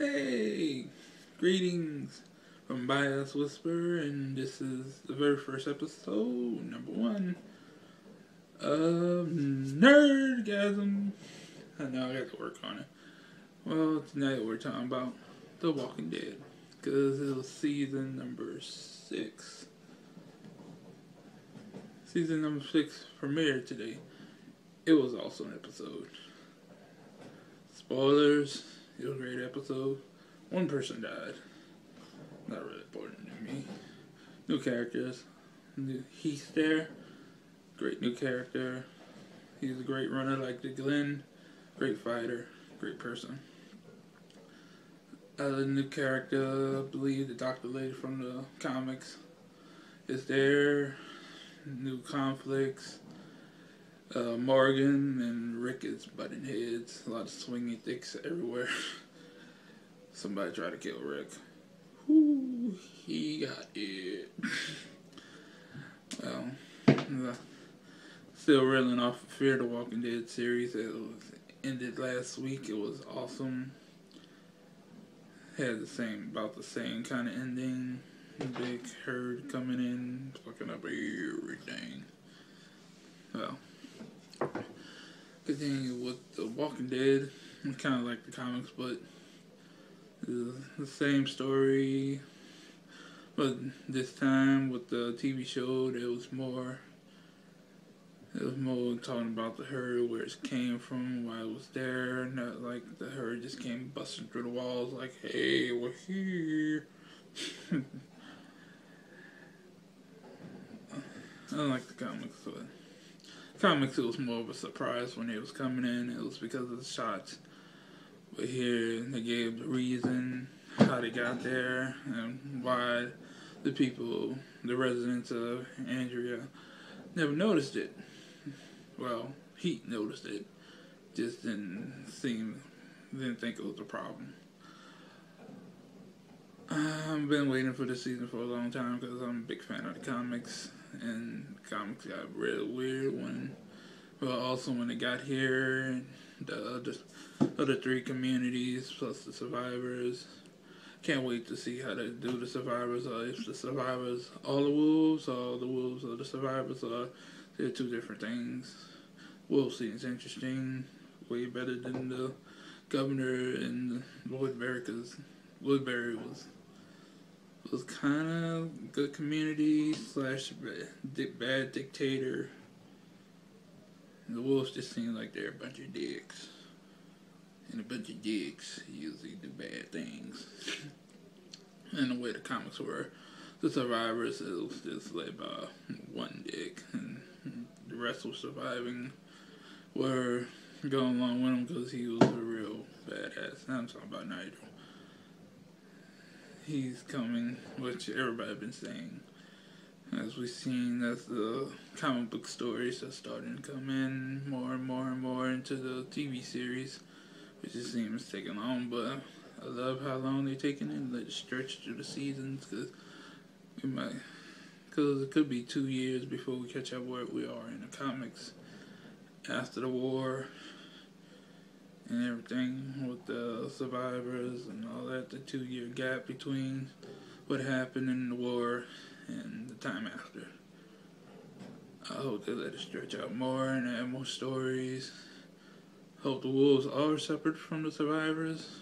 Hey, greetings from Bias Whisper, and this is the very first episode, number one, of Nerdgasm. I know I got to work on it. Well, tonight we're talking about The Walking Dead, because it was season number 6. Season number 6 premiered today. It was also an episode. Spoilers. It was a great episode. One person died. Not really important to me. New characters. He's there. Great new character. He's a great runner like the Glenn. Great fighter. Great person. The new character, I believe the Doctor Lady from the comics is there. New conflicts. Morgan and Rick is butting heads. A lot of swinging dicks everywhere. Somebody tried to kill Rick. Ooh, he got it. Well, still reeling off Fear the Walking Dead series. It was ended last week. It was awesome. Had about the same kind of ending. Big herd coming in, fucking up everything. Well, continuing with The Walking Dead, kind of like the comics, but the same story. But this time with the TV show, it was more talking about the herd, where it came from, why it was there. Not like the herd just came busting through the walls like, hey, we're here. I don't like the comics, but comics, it was more of a surprise when they was coming in. It was because of the shots. But here, they gave the reason how they got there and why the people, the residents of Andrea, never noticed it. Well, he noticed it. Just didn't think it was a problem. I've been waiting for this season for a long time because I'm a big fan of the comics. And the comics got real weird also when it got here, the other 3 communities plus the survivors. Can't wait to see how they do the survivors. If the survivors all the wolves, or the wolves are the survivors, or they're 2 different things. Wolf seems interesting, way better than the governor and Woodbury, because Woodbury was kind of good community / bad dictator. The wolves just seem like they're a bunch of dicks. And a bunch of dicks usually do bad things. And the way the comics were, the survivors, it was just led by one dick. And the rest was surviving, were going along with him because he was a real badass. I'm talking about Nigel. He's coming, which everybody been saying. As we've seen, as the comic book stories are starting to come in more and more and more into the TV series, which just seems taking long, but I love how long they're taking it. Let it stretch through the seasons, because it could be 2 years before we catch up where we are in the comics after the war and everything with the survivors and all that. The 2-year gap between what happened in the war and the time after. I hope they let it stretch out more and add more stories. Hope the wolves are separate from the survivors,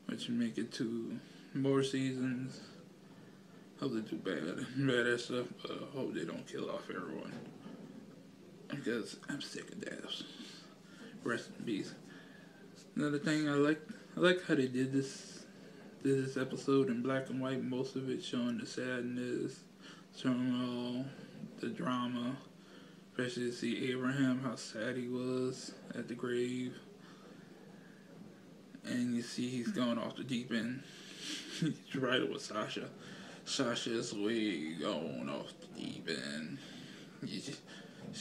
which would make it 2 more seasons. Hope they do badass stuff, but I hope they don't kill off everyone, because I'm sick of deaths. Rest in peace. Another thing, I like how they did this episode in black and white. Most of it showing the sadness, turmoil, the drama. Especially to see Abraham, how sad he was at the grave. And you see he's going off the deep end. He's right with Sasha. Sasha's way going off the deep end. She's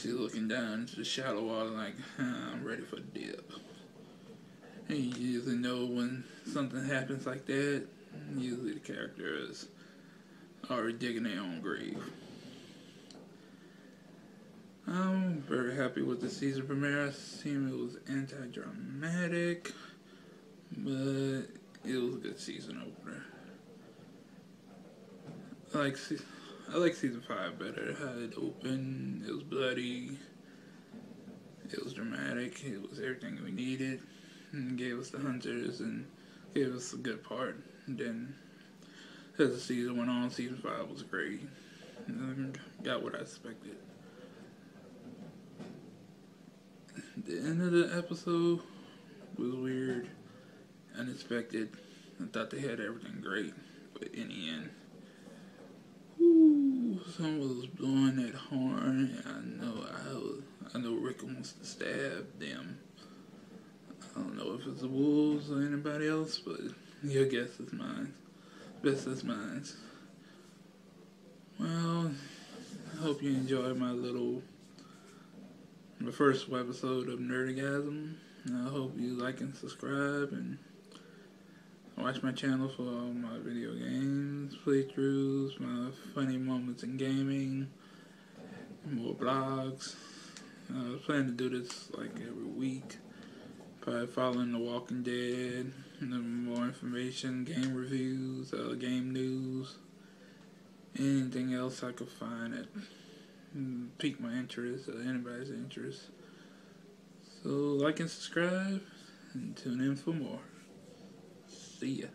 looking down into the shallow water like, I'm ready for the dip. And you usually know when something happens like that, usually the character is already digging their own grave. I'm very happy with the season premiere. I seen it was anti-dramatic, but it was a good season opener. I like season 5 better. How it opened, it was bloody, it was dramatic, it was everything we needed, and gave us the hunters and gave us a good part. And then as the season went on, season 5 was great. And got what I expected. The end of the episode was weird, unexpected. I thought they had everything great, but in the end, someone was blowing that horn, and I know Rick wants to stab them. I don't know if it's the wolves or anybody else, but your guess is mine. Best is mine. Well, I hope you enjoyed the first episode of Nerdgasm. I hope you like and subscribe and watch my channel for all my video games, playthroughs, my funny moments in gaming, more blogs. I plan to do this like every week. Probably following The Walking Dead, and then more information, game reviews, game news, anything else I could find that pique my interest or anybody's interest. So like and subscribe and tune in for more. See ya.